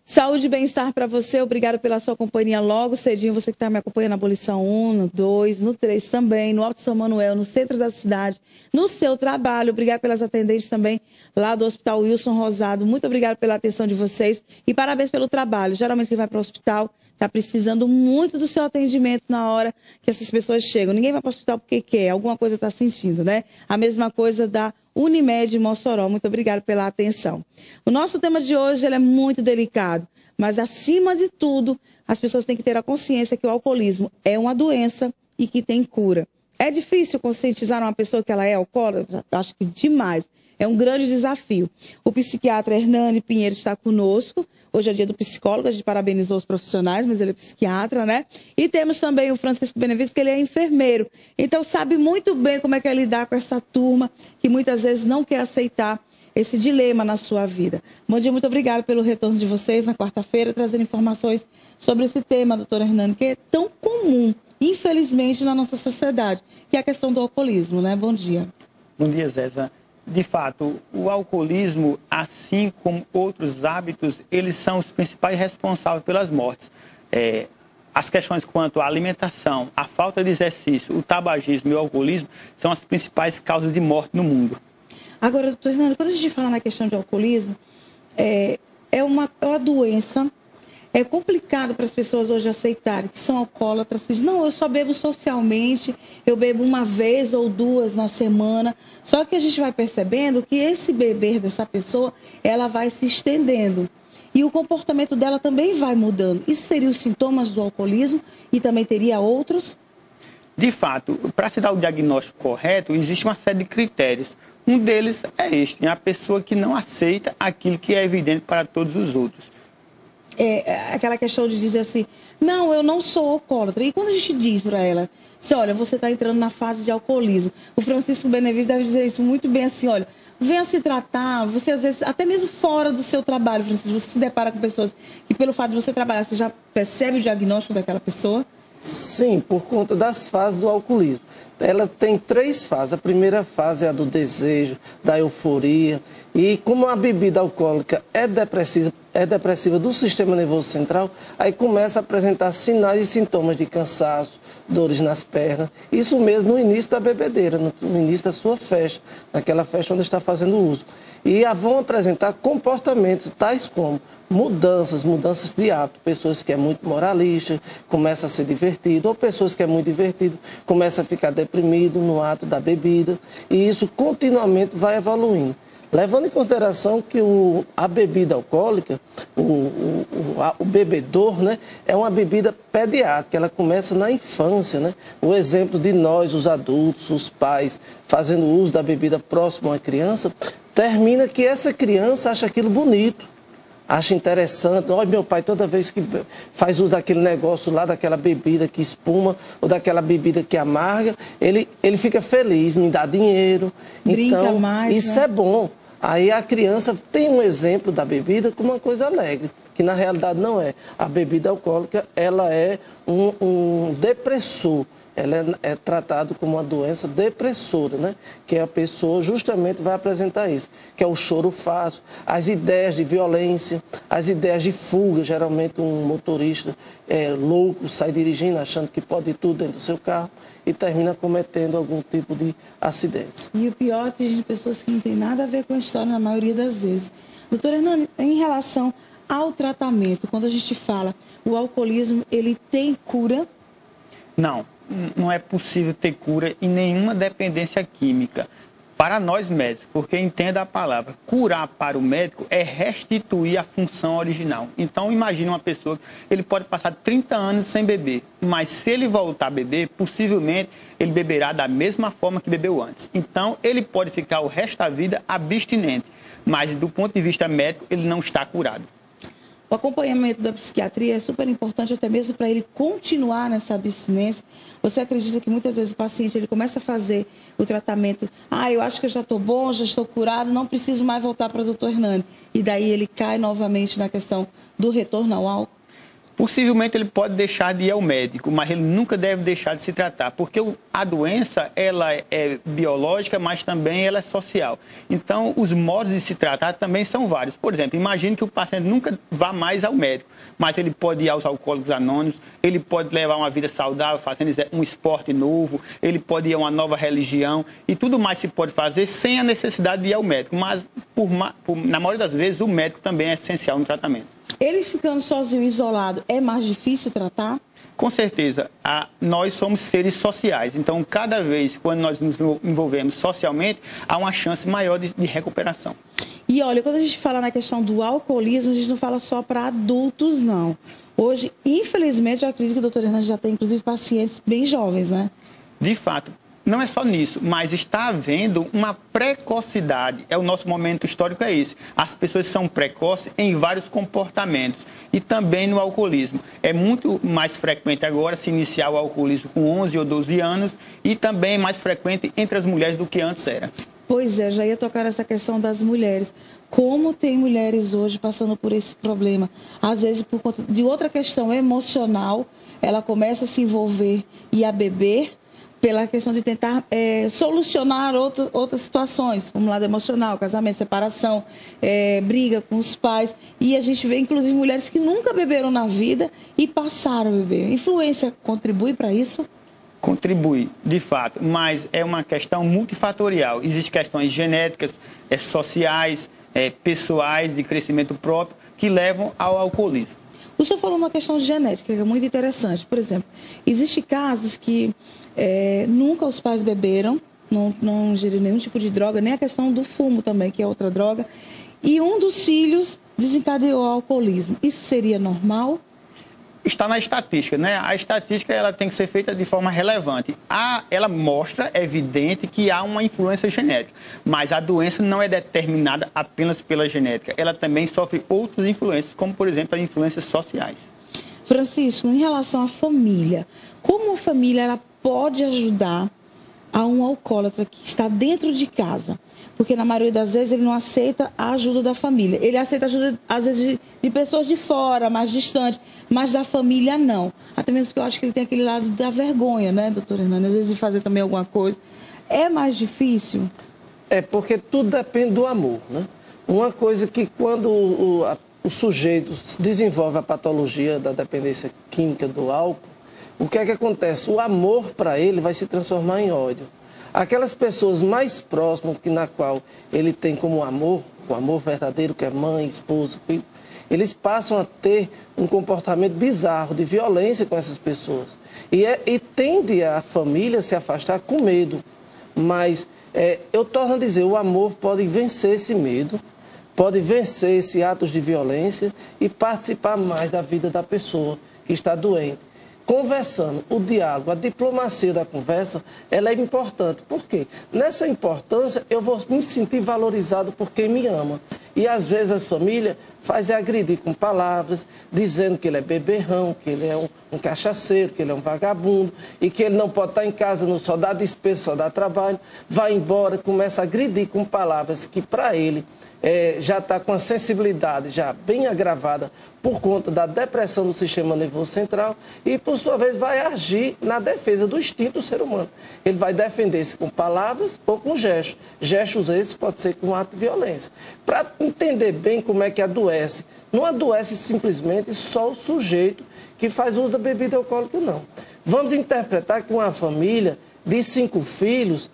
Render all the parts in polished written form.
Saúde e bem-estar para você. Obrigado pela sua companhia logo cedinho. Você que está me acompanhando na Abolição 1, no 2, no 3 também, no Alto São Manuel, no centro da cidade, no seu trabalho. Obrigado pelas atendentes também lá do Hospital Wilson Rosado. Muito obrigado pela atenção de vocês e parabéns pelo trabalho. Geralmente quem vai para o hospital está precisando muito do seu atendimento na hora que essas pessoas chegam. Ninguém vai para o hospital porque quer, alguma coisa está sentindo, né? A mesma coisa da Unimed Mossoró. Muito obrigado pela atenção. O nosso tema de hoje ele é muito delicado, mas acima de tudo, as pessoas têm que ter a consciência que o alcoolismo é uma doença e que tem cura. É difícil conscientizar uma pessoa que ela é alcoólatra? Acho que demais. É um grande desafio. O psiquiatra Hernani Pinheiro está conosco. Hoje é dia do psicólogo, a gente parabenizou os profissionais, mas ele é psiquiatra, né? E temos também o Francisco Benevides, que ele é enfermeiro. Então sabe muito bem como é que é lidar com essa turma que muitas vezes não quer aceitar esse dilema na sua vida. Bom dia, muito obrigado pelo retorno de vocês na quarta-feira, trazendo informações sobre esse tema, doutor Hernani, que é tão comum, infelizmente, na nossa sociedade, que é a questão do alcoolismo, né? Bom dia. Bom dia, Zéza. De fato, o alcoolismo, assim como outros hábitos, eles são os principais responsáveis pelas mortes. As questões quanto à alimentação, a falta de exercício, o tabagismo e o alcoolismo são as principais causas de morte no mundo. Agora, doutor Hernani, quando a gente fala na questão de alcoolismo, é uma doença. É complicado para as pessoas hoje aceitarem que são alcoólatras, que dizem, não, eu só bebo socialmente, eu bebo uma vez ou duas na semana. Só que a gente vai percebendo que esse beber dessa pessoa, ela vai se estendendo. E o comportamento dela também vai mudando. Isso seriam os sintomas do alcoolismo e também teria outros? De fato, para se dar o diagnóstico correto, existe uma série de critérios. Um deles é este, a pessoa que não aceita aquilo que é evidente para todos os outros. Aquela questão de dizer assim, não, eu não sou alcoólatra. E quando a gente diz para ela, assim, olha, você está entrando na fase de alcoolismo. O Francisco Benevides deve dizer isso muito bem assim, olha, venha se tratar, você às vezes, até mesmo fora do seu trabalho, Francisco, você se depara com pessoas que pelo fato de você trabalhar, você já percebe o diagnóstico daquela pessoa? Sim, por conta das fases do alcoolismo. Ela tem 3 fases. A primeira fase é a do desejo, da euforia. E como a bebida alcoólica é depressiva do sistema nervoso central, aí começa a apresentar sinais e sintomas de cansaço, dores nas pernas. Isso mesmo no início da bebedeira, no início da sua festa, naquela festa onde está fazendo uso. E vão apresentar comportamentos tais como mudanças de hábito. Pessoas que é muito moralista, começa a ser divertido, ou pessoas que é muito divertido, começa a ficar deprimido no ato da bebida. E isso continuamente vai evoluindo. Levando em consideração que a bebida alcoólica, o bebedor, né, é uma bebida pediátrica, ela começa na infância, né? O exemplo de nós, os adultos, os pais, fazendo uso da bebida próximo à criança, termina que essa criança acha aquilo bonito, acha interessante. Olha, meu pai, toda vez que faz uso daquele negócio lá, daquela bebida que espuma, ou daquela bebida que amarga, ele fica feliz, me dá dinheiro. Brinca então, mais, isso né? é bom. Aí a criança tem um exemplo da bebida como uma coisa alegre, que na realidade não é. A bebida alcoólica, ela é um depressor. Ela é tratada como uma doença depressora, né? Que a pessoa justamente vai apresentar isso, que é o choro fácil, as ideias de violência, as ideias de fuga. Geralmente um motorista louco sai dirigindo achando que pode ir tudo dentro do seu carro e termina cometendo algum tipo de acidentes. E o pior, tem pessoas que não tem nada a ver com a história na maioria das vezes. Doutora Hernani, em relação ao tratamento, quando a gente fala o alcoolismo, ele tem cura? Não é possível ter cura em nenhuma dependência química para nós médicos, porque entenda a palavra, curar para o médico é restituir a função original. Então imagine uma pessoa, ele pode passar 30 anos sem beber, mas se ele voltar a beber, possivelmente ele beberá da mesma forma que bebeu antes. Então ele pode ficar o resto da vida abstinente, mas do ponto de vista médico ele não está curado. O acompanhamento da psiquiatria é super importante até mesmo para ele continuar nessa abstinência. Você acredita que muitas vezes o paciente ele começa a fazer o tratamento, eu acho que eu já estou bom, já estou curado, não preciso mais voltar para o doutor Hernani. E daí ele cai novamente na questão do retorno ao álcool? Possivelmente ele pode deixar de ir ao médico, mas ele nunca deve deixar de se tratar, porque a doença ela é biológica, mas também ela é social. Então, os modos de se tratar também são vários. Por exemplo, imagine que o paciente nunca vá mais ao médico, mas ele pode ir aos Alcoólicos Anônimos, ele pode levar uma vida saudável, fazendo um esporte novo, ele pode ir a uma nova religião, e tudo mais se pode fazer sem a necessidade de ir ao médico. Mas, na maioria das vezes, o médico também é essencial no tratamento. Ele ficando sozinho, isolado, é mais difícil tratar? Com certeza, nós somos seres sociais, então cada vez quando nós nos envolvemos socialmente, há uma chance maior de recuperação. E olha, quando a gente fala na questão do alcoolismo, a gente não fala só para adultos, não. Hoje, infelizmente, eu acredito que o doutor Hernandes já tem, inclusive, pacientes bem jovens, né? De fato. Não é só nisso, mas está havendo uma precocidade. O nosso momento histórico é esse. As pessoas são precoces em vários comportamentos e também no alcoolismo. É muito mais frequente agora se iniciar o alcoolismo com 11 ou 12 anos e também mais frequente entre as mulheres do que antes era. Pois é, já ia tocar nessa questão das mulheres. Como tem mulheres hoje passando por esse problema? Às vezes, por conta de outra questão emocional, ela começa a se envolver e a beber, pela questão de tentar solucionar outras situações, como lado emocional, casamento, separação, briga com os pais. E a gente vê, inclusive, mulheres que nunca beberam na vida e passaram a beber. Influência contribui para isso? Contribui, de fato, mas é uma questão multifatorial. Existem questões genéticas, sociais, pessoais, de crescimento próprio, que levam ao alcoolismo. O senhor falou uma questão de genética, que é muito interessante. Por exemplo, existem casos que nunca os pais beberam, não ingeriram nenhum tipo de droga, nem a questão do fumo também, que é outra droga, e um dos filhos desencadeou o alcoolismo. Isso seria normal? Está na estatística, né? A estatística ela tem que ser feita de forma relevante. Ela mostra, é evidente, que há uma influência genética, mas a doença não é determinada apenas pela genética. Ela também sofre outras influências, como, por exemplo, as influências sociais. Francisco, em relação à família, como a família ela pode ajudar a um alcoólatra que está dentro de casa? Porque na maioria das vezes ele não aceita a ajuda da família. Ele aceita a ajuda, às vezes, de pessoas de fora, mais distantes, mas da família não. Até mesmo porque eu acho que ele tem aquele lado da vergonha, né, doutor Hernandes? Às vezes de fazer também alguma coisa. É mais difícil? É porque tudo depende do amor, né? Uma coisa que quando o sujeito desenvolve a patologia da dependência química do álcool, o que é que acontece? O amor para ele vai se transformar em ódio. Aquelas pessoas mais próximas na qual ele tem como amor, o amor verdadeiro, que é mãe, esposa, filho, eles passam a ter um comportamento bizarro de violência com essas pessoas. E tende a família a se afastar com medo. Mas eu torno a dizer, o amor pode vencer esse medo, pode vencer esses atos de violência e participar mais da vida da pessoa que está doente. Conversando, o diálogo, a diplomacia da conversa, ela é importante. Por quê? Nessa importância, eu vou me sentir valorizado por quem me ama. E, às vezes, as famílias fazem agredir com palavras, dizendo que ele é beberrão, que ele é um cachaceiro, que ele é um vagabundo, e que ele não pode estar em casa, não só dá despesa, só dá trabalho, vai embora, começa a agredir com palavras que, para ele, já está com a sensibilidade já bem agravada por conta da depressão do sistema nervoso central e, por sua vez, vai agir na defesa do instinto do ser humano. Ele vai defender-se com palavras ou com gestos. Gestos esses pode ser com ato de violência. Para entender bem como é que adoece, não adoece simplesmente só o sujeito que faz uso da bebida alcoólica, não. Vamos interpretar que uma família de 5 filhos,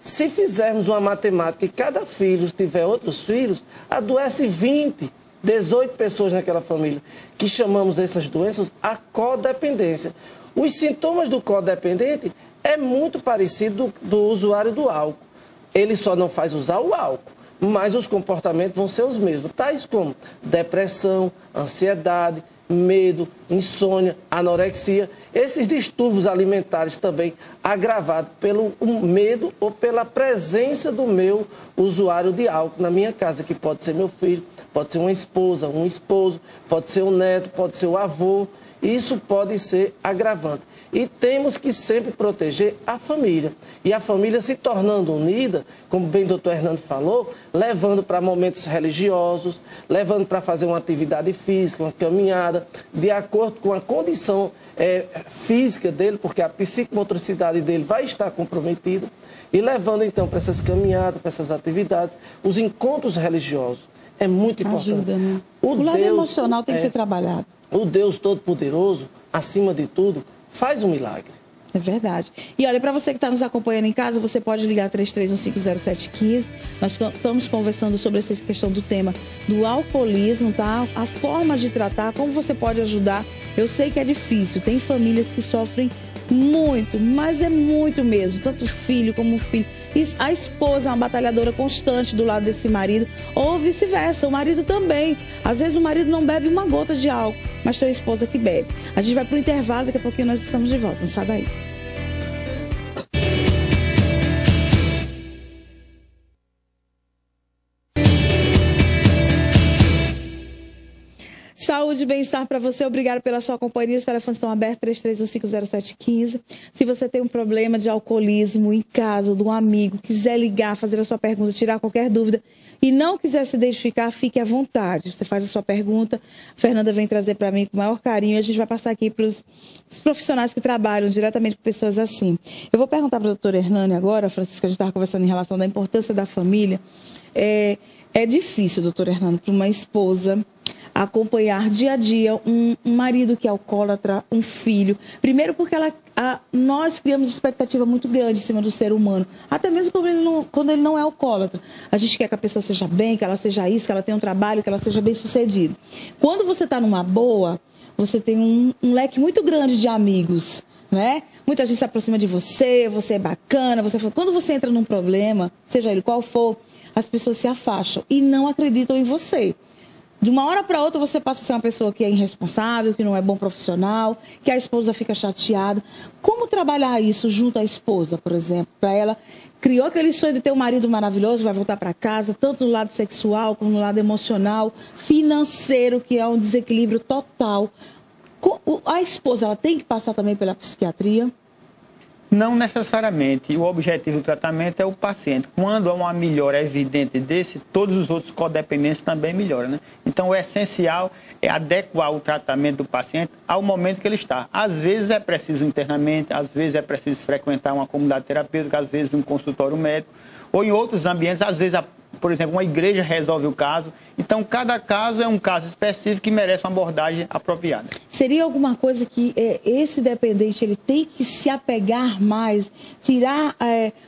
se fizermos uma matemática e cada filho tiver outros filhos, adoece 20, 18 pessoas naquela família, que chamamos essas doenças a codependência. Os sintomas do codependente é muito parecido do usuário do álcool. Ele só não faz usar o álcool, mas os comportamentos vão ser os mesmos, tais como depressão, ansiedade, medo, insônia, anorexia, esses distúrbios alimentares também agravados pelo medo ou pela presença do meu usuário de álcool na minha casa, que pode ser meu filho, pode ser uma esposa, um esposo, pode ser um neto, pode ser o avô. Isso pode ser agravante. E temos que sempre proteger a família. E a família se tornando unida, como bem o doutor Hernando falou, levando para momentos religiosos, levando para fazer uma atividade física, uma caminhada, de acordo com a condição física dele, porque a psicomotricidade dele vai estar comprometida, e levando então para essas caminhadas, para essas atividades, os encontros religiosos. É muito importante. Ajuda, né? O lado emocional tem que ser trabalhado. O Deus Todo-Poderoso, acima de tudo, faz um milagre. É verdade. E olha, para você que está nos acompanhando em casa, você pode ligar 33150715. Nós estamos conversando sobre essa questão do tema do alcoolismo, tá? A forma de tratar, como você pode ajudar. Eu sei que é difícil, tem famílias que sofrem muito, mas é muito mesmo, tanto filho como filho. E a esposa é uma batalhadora constante do lado desse marido, ou vice-versa, o marido também. Às vezes o marido não bebe uma gota de álcool, mas tem a esposa que bebe. A gente vai para o intervalo, daqui a pouquinho nós estamos de volta. Não sai daí. Saúde e bem-estar para você. Obrigado pela sua companhia. Os telefones estão abertos, 33150715. Se você tem um problema de alcoolismo em casa, de um amigo, quiser ligar, fazer a sua pergunta, tirar qualquer dúvida e não quiser se identificar, fique à vontade. Você faz a sua pergunta, a Fernanda vem trazer para mim com o maior carinho e a gente vai passar aqui para os profissionais que trabalham diretamente com pessoas assim. Eu vou perguntar para a doutora Hernani agora, Francisca, a gente estava conversando em relação da importância da família. É difícil, doutora Hernani, para uma esposa acompanhar dia a dia um marido que é alcoólatra, um filho. Primeiro porque nós criamos expectativa muito grande em cima do ser humano. Até mesmo quando ele não é alcoólatra. A gente quer que a pessoa seja bem, que ela seja isso, que ela tenha um trabalho, que ela seja bem sucedida. Quando você está numa boa, você tem um leque muito grande de amigos, né? Muita gente se aproxima de você, você é bacana. Quando você entra num problema, seja ele qual for, as pessoas se afastam e não acreditam em você. De uma hora para outra você passa a ser uma pessoa que é irresponsável, que não é bom profissional, que a esposa fica chateada. Como trabalhar isso junto à esposa, por exemplo? Para ela, criou aquele sonho de ter um marido maravilhoso, vai voltar para casa, tanto no lado sexual como no lado emocional, financeiro, que é um desequilíbrio total. A esposa, ela tem que passar também pela psiquiatria? Não necessariamente. O objetivo do tratamento é o paciente. Quando há uma melhora evidente desse, todos os outros codependentes também melhoram, né? Então, o essencial é adequar o tratamento do paciente ao momento que ele está. Às vezes é preciso internamento, às vezes é preciso frequentar uma comunidade terapêutica, às vezes um consultório médico, ou em outros ambientes, às vezes, por exemplo, uma igreja resolve o caso. Então, cada caso é um caso específico que merece uma abordagem apropriada. Seria alguma coisa que esse dependente ele tem que se apegar mais, tirar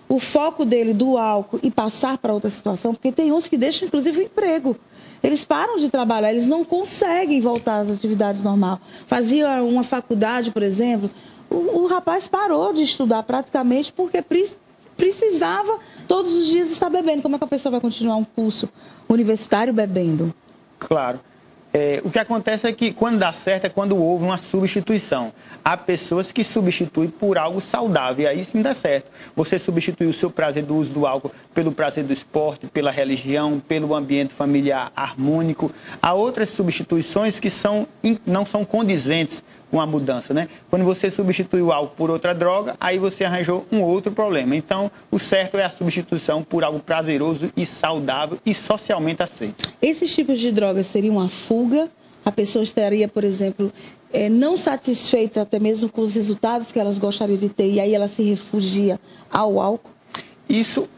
o foco dele do álcool e passar para outra situação? Porque tem uns que deixam, inclusive, o emprego. Eles param de trabalhar, eles não conseguem voltar às atividades normais. Fazia uma faculdade, por exemplo, o rapaz parou de estudar praticamente porque precisava todos os dias estar bebendo. Como é que a pessoa vai continuar um curso universitário bebendo? Claro. O que acontece é que quando dá certo é quando houve uma substituição. Há pessoas que substituem por algo saudável e aí sim dá certo. Você substitui o seu prazer do uso do álcool pelo prazer do esporte, pela religião, pelo ambiente familiar harmônico. Há outras substituições que não são condizentes com a mudança, né? Quando você substitui o álcool por outra droga, aí você arranjou um outro problema. Então, o certo é a substituição por algo prazeroso e saudável e socialmente aceito. Esses tipos de drogas seriam uma fuga? A pessoa estaria, por exemplo, não satisfeita até mesmo com os resultados que elas gostariam de ter e aí ela se refugia ao álcool?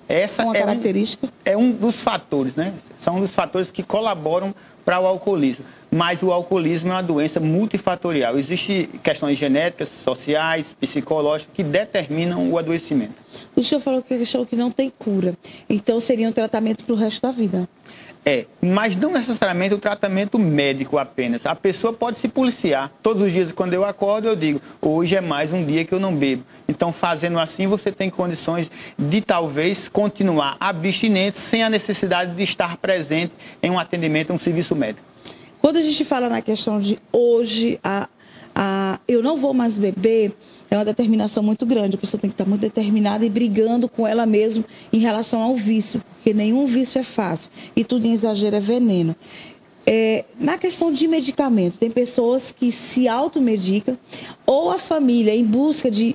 Essa uma característica? É um dos fatores, né? São um dos fatores que colaboram para o alcoolismo. Mas o alcoolismo é uma doença multifatorial. Existem questões genéticas, sociais, psicológicas que determinam o adoecimento. O senhor falou que não tem cura. Então seria um tratamento para o resto da vida? Mas não necessariamente o tratamento médico apenas. A pessoa pode se policiar. Todos os dias, quando eu acordo, eu digo, hoje é mais um dia que eu não bebo. Então, fazendo assim, você tem condições de talvez continuar abstinente sem a necessidade de estar presente em um atendimento, um serviço médico. Quando a gente fala na questão de hoje, eu não vou mais beber, é uma determinação muito grande. A pessoa tem que estar muito determinada e brigando com ela mesma em relação ao vício, porque nenhum vício é fácil e tudo em exagero é veneno. Na questão de medicamento, tem pessoas que se automedicam ou a família, em busca de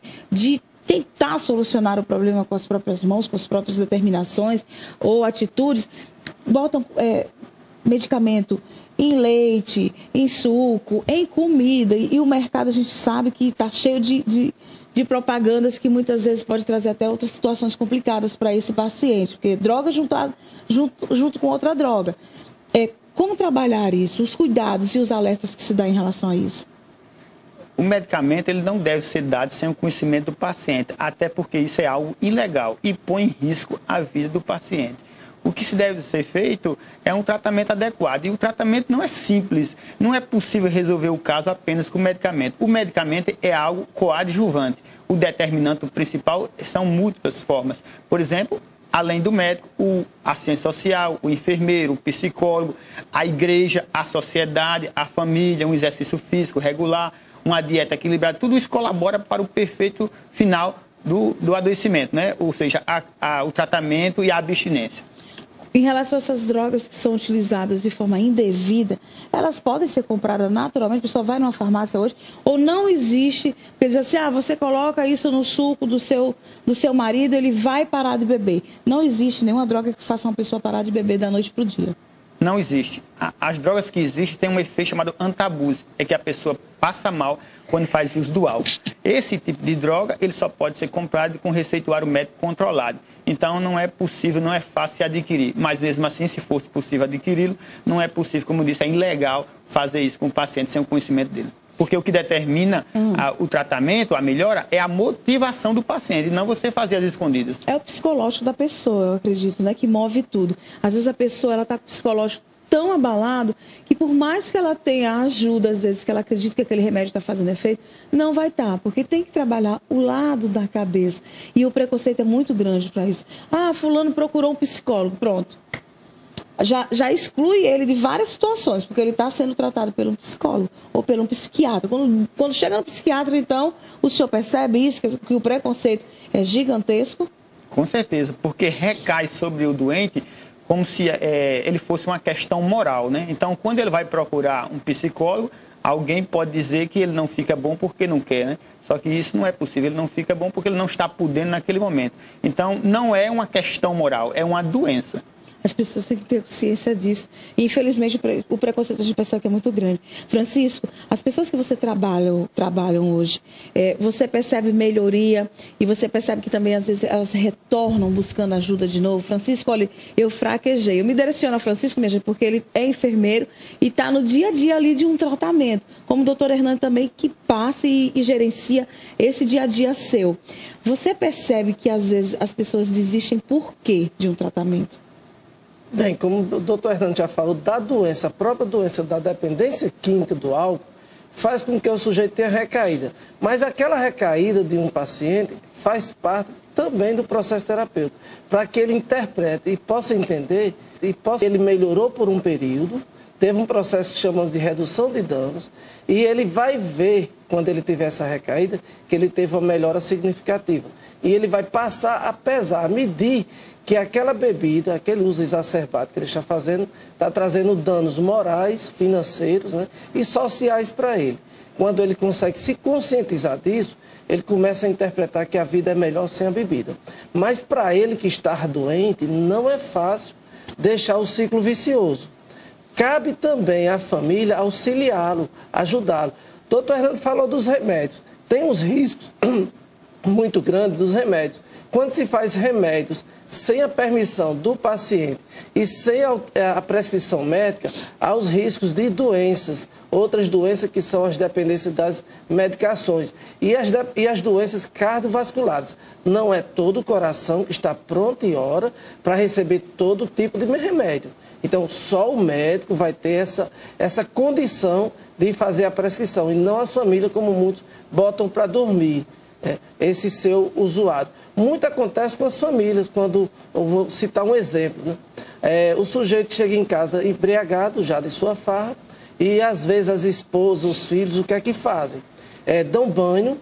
tentar solucionar o problema com as próprias mãos, com as próprias determinações ou atitudes, botam medicamento em leite, em suco, em comida. E o mercado, a gente sabe que está cheio de propagandas que muitas vezes pode trazer até outras situações complicadas para esse paciente, porque droga junto com outra droga. Como trabalhar isso, os cuidados e os alertas que se dá em relação a isso? O medicamento ele não deve ser dado sem o conhecimento do paciente, até porque isso é algo ilegal e põe em risco a vida do paciente. O que se deve ser feito é um tratamento adequado. E o tratamento não é simples. Não é possível resolver o caso apenas com o medicamento. O medicamento é algo coadjuvante. O determinante principal são múltiplas formas. Por exemplo, além do médico, a assistente social, o enfermeiro, o psicólogo, a igreja, a sociedade, a família, um exercício físico regular, uma dieta equilibrada. Tudo isso colabora para o perfeito final do adoecimento, né? Ou seja, o tratamento e a abstinência. Em relação a essas drogas que são utilizadas de forma indevida, elas podem ser compradas naturalmente, a pessoa vai numa farmácia hoje, ou não existe, porque diz assim, você coloca isso no suco do seu marido, ele vai parar de beber. Não existe nenhuma droga que faça uma pessoa parar de beber da noite para o dia. Não existe. As drogas que existem têm um efeito chamado antabuse, é que a pessoa passa mal quando faz uso do álcool. Esse tipo de droga, ele só pode ser comprado com receituário médico controlado. Então, não é possível, não é fácil adquirir. Mas, mesmo assim, se fosse possível adquiri-lo, não é possível, como eu disse, é ilegal fazer isso com o paciente sem o conhecimento dele. Porque o que determina o tratamento, a melhora, é a motivação do paciente, e não você fazer as escondidas. É o psicológico da pessoa, eu acredito, né, que move tudo. Às vezes a pessoa está com o psicológico tão abalado que por mais que ela tenha ajuda, às vezes, que ela acredita que aquele remédio está fazendo efeito, não vai estar, porque tem que trabalhar o lado da cabeça. E o preconceito é muito grande para isso. Fulano procurou um psicólogo, pronto. Já exclui ele de várias situações, porque ele está sendo tratado por um psicólogo ou por um psiquiatra. Quando chega no psiquiatra, então, o senhor percebe isso, que o preconceito é gigantesco? Com certeza, porque recai sobre o doente como se ele fosse uma questão moral, né? Então, quando ele vai procurar um psicólogo, alguém pode dizer que ele não fica bom porque não quer, né? Só que isso não é possível, ele não fica bom porque ele não está podendo naquele momento. Então, não é uma questão moral, é uma doença. As pessoas têm que ter consciência disso. E, infelizmente, o preconceito a gente percebe que é muito grande. Francisco, as pessoas que você trabalham hoje, você percebe melhoria e você percebe que também, às vezes, elas retornam buscando ajuda de novo. Francisco, olha, eu fraquejei. Eu me direciono a Francisco, minha gente, porque ele é enfermeiro e está no dia a dia ali de um tratamento. Como o doutor Hernando também, que passa e gerencia esse dia a dia seu. Você percebe que, às vezes, as pessoas desistem por quê de um tratamento? Bem, como o doutor Hernando já falou, da doença, a própria doença da dependência química do álcool faz com que o sujeito tenha recaída. Mas aquela recaída de um paciente faz parte também do processo terapêutico, para que ele interprete e possa entender, ele melhorou por um período, teve um processo que chamamos de redução de danos, e ele vai ver, quando ele tiver essa recaída, que ele teve uma melhora significativa. E ele vai passar a pesar, a medir que aquela bebida, aquele uso exacerbado que ele está fazendo, está trazendo danos morais, financeiros, né, e sociais para ele. Quando ele consegue se conscientizar disso, ele começa a interpretar que a vida é melhor sem a bebida. Mas para ele que está doente, não é fácil deixar o ciclo vicioso. Cabe também à família auxiliá-lo, ajudá-lo. O doutor Hernando falou dos remédios. Tem uns riscos muito grandes dos remédios. Quando se faz remédios sem a permissão do paciente e sem a prescrição médica, há os riscos de doenças, outras doenças que são as dependências das medicações e as doenças cardiovasculares. Não é todo o coração que está pronto e hora para receber todo tipo de remédio. Então, só o médico vai ter essa condição de fazer a prescrição e não as famílias, como muitos botam para dormir. Esse seu usuário. Muito acontece com as famílias, quando eu vou citar um exemplo, né? O sujeito chega em casa embriagado já de sua farra e às vezes as esposas, os filhos, o que é que fazem? Dão banho,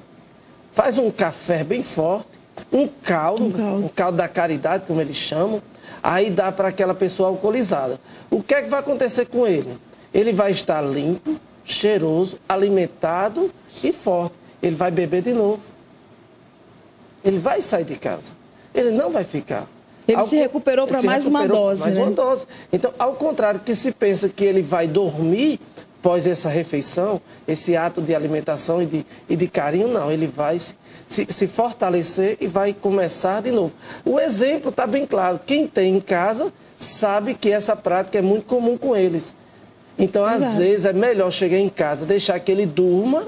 faz um café bem forte, um caldo da caridade, como eles chamam, aí dá para aquela pessoa alcoolizada. O que é que vai acontecer com ele? ele vai estar limpo, cheiroso, alimentado e forte. Ele vai beber de novo. Ele vai sair de casa. Ele não vai ficar. Ele se recuperou para mais uma dose, mais né? uma dose. Então, ao contrário que se pensa que ele vai dormir após essa refeição, esse ato de alimentação e de carinho, não. Ele vai se fortalecer e vai começar de novo. O exemplo está bem claro. Quem tem em casa sabe que essa prática é muito comum com eles. Então, às vezes, é melhor chegar em casa, deixar que ele durma,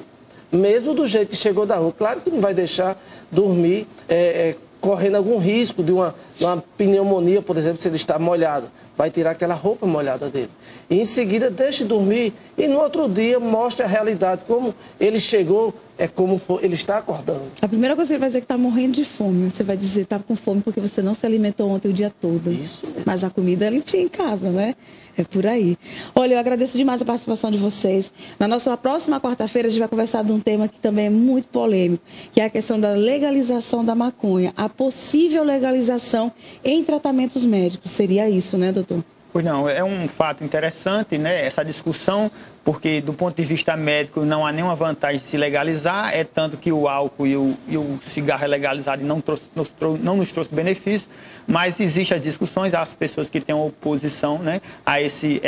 mesmo do jeito que chegou da rua. Claro que não vai deixar dormir correndo algum risco de uma pneumonia, por exemplo, se ele está molhado. Vai tirar aquela roupa molhada dele. E em seguida deixe dormir e no outro dia mostre a realidade, como ele chegou, como ele está acordando. A primeira coisa que ele vai dizer é que está morrendo de fome. Você vai dizer que está com fome porque você não se alimentou ontem o dia todo. Isso mesmo. Mas a comida ele tinha em casa, né? É por aí. Olha, eu agradeço demais a participação de vocês. Na nossa próxima quarta-feira, a gente vai conversar de um tema que também é muito polêmico, que é a questão da legalização da maconha. A possível legalização em tratamentos médicos. Seria isso, né, doutor? Pois não, é um fato interessante, né, essa discussão, porque do ponto de vista médico não há nenhuma vantagem de se legalizar, é tanto que o álcool e o cigarro é legalizado e não nos trouxe benefícios, mas existem as discussões, as pessoas que têm oposição, né, a esse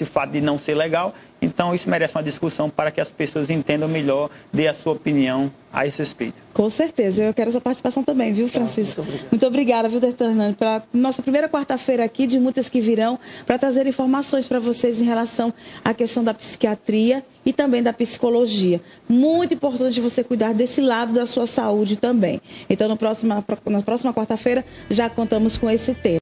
fato de não ser legal. Então, isso merece uma discussão para que as pessoas entendam melhor, dê a sua opinião a esse respeito. Com certeza. Eu quero a sua participação também, viu, Francisco? Muito obrigada, viu, doutor Hernani, pela nossa primeira quarta-feira aqui, de muitas que virão, para trazer informações para vocês em relação à questão da psiquiatria e também da psicologia. Muito importante você cuidar desse lado da sua saúde também. Então, na próxima quarta-feira, já contamos com esse tema.